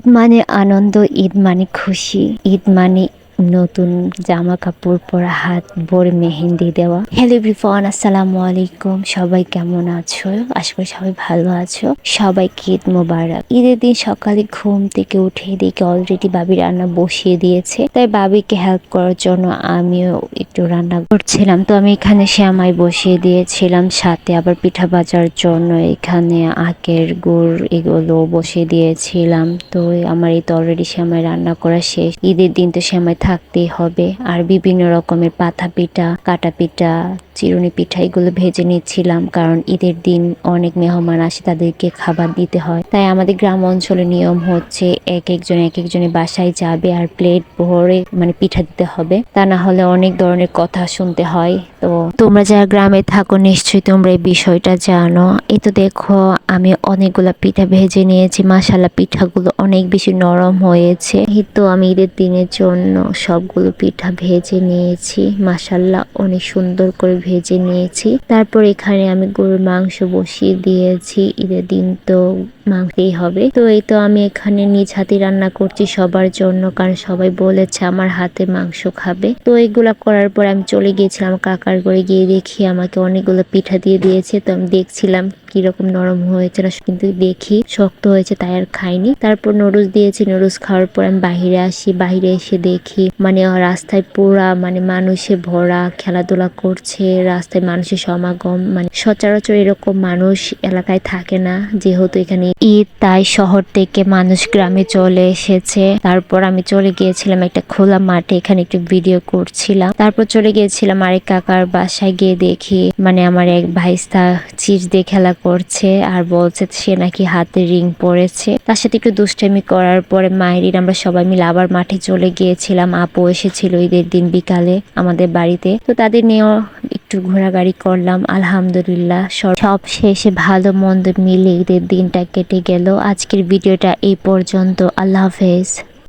ঈদ মানে আনন্দ, ঈদ মানে খুশি, ঈদ মানে নতুন জামা কাপড় পরা, হাত ভরে মেহেন্দি দেওয়া। হ্যালো এভরিওয়ান, আসসালামু আলাইকুম। সবাই কেমন আছো? আশা করি সবাই ভালো আছো। সবাইকে ঈদ মোবারক। ঈদের দিন সকালে ঘুম থেকে উঠে দেখি অলরেডি বাবি রান্না বসিয়ে দিয়েছে, তাই বাবিকে হেল্প করার জন্য আমিও একটু রান্না করছিলাম। তো আমি এখানে সেমাই বসিয়ে দিয়েছিলাম, সাথে আবার পিঠা ভাজার জন্য এখানে আখের গুড় এগুলো বসিয়ে দিয়েছিলাম। তো আমার এই তো অলরেডি সেমাই রান্না করা শেষ। ঈদের দিন তো সেমাই থাকতেই হবে। আর বিভিন্ন রকমের পাথা পিঠা, কাটা পিঠা, চিরুনি পিঠা এগুলো ভেজে নিচ্ছিলাম, কারণ ঈদের দিন অনেক মেহমান আসে, তাদেরকে খাবার দিতে হয়। তাই আমাদের গ্রাম অঞ্চলের নিয়ম হচ্ছে এক একজনের বাসায় যাবে আর প্লেট ভরে মানে পিঠা দিতে হবে, তা না হলে অনেক ধরনের কথা শুনতে হয়। তো তোমরা যারা গ্রামে থাকো নিশ্চয়ই তোমরা এই বিষয়টা জানো। এই তো দেখো আমি অনেকগুলা পিঠা ভেজে নিয়েছি, মাশাআল্লাহ পিঠাগুলো অনেক বেশি নরম হয়েছে। এই তো আমি ঈদের দিনের জন্য সবগুলো পিঠা ভেজে নিয়েছি, মাশাআল্লাহ অনেক সুন্দর করে ভেজে নিয়েছি। তারপর এখানে আমি গরুর মাংস বসিয়ে দিয়েছি, ঈদের দিন তো মাংসই হবে। তো এই তো আমি এখানে নিজ হাতে রান্না করছি সবার জন্য, কারণ সবাই বলেছে আমার হাতে মাংস খাবে। তো এইগুলা করার পর আমি চলে গিয়েছিলাম কাকার ঘরে, গিয়ে দেখি আমাকে অনেকগুলো পিঠা দিয়ে দিয়েছে। তো আমি দেখছিলাম কিরকম নরম হয়েছে না, কিন্তু দেখি শক্ত হয়েছে, তাই আর খাইনি। তারপর নুডলস দিয়েছি, নুডলস খাওয়ার পর আমি বাহিরে আসি। বাহিরে এসে দেখি মানে রাস্তায় পুরা মানে মানুষে ভরা, খেলাধুলা করছে, রাস্তায় মানুষের সমাগম। মানে সচরাচর এরকম মানুষ এলাকায় থাকে না, যেহেতু এখানে ঈদ, তাই শহর থেকে মানুষ গ্রামে চলে এসেছে। তারপর আমি চলে গিয়েছিলাম একটা খোলা মাঠে, এখানে একটু ভিডিও করছিলাম। তারপর চলে গিয়েছিলাম আরেক কাকার বাসায়, গিয়ে দেখি মানে আমার এক ভাইস্তা চিজ দিয়ে খেলা করছে আর বলছে সে নাকি হাতে রিং পরেছে। তার সাথে একটু দুষ্টামি করার পরে মায়ের আমরা সবাই মিলে আবার মাঠে চলে গিয়েছিলাম। আপু এসেছিল ঈদের দিন বিকালে আমাদের বাড়িতে, তো তাদের নিয়েও একটু ঘোরাঘুরি করলাম। আলহামদুলিল্লাহ সব শেষে ভালো মন্দ মিলে ঈদের দিনটা কেটে গেল। আজকের ভিডিওটা এই পর্যন্ত। আল্লাহ হাফেজ।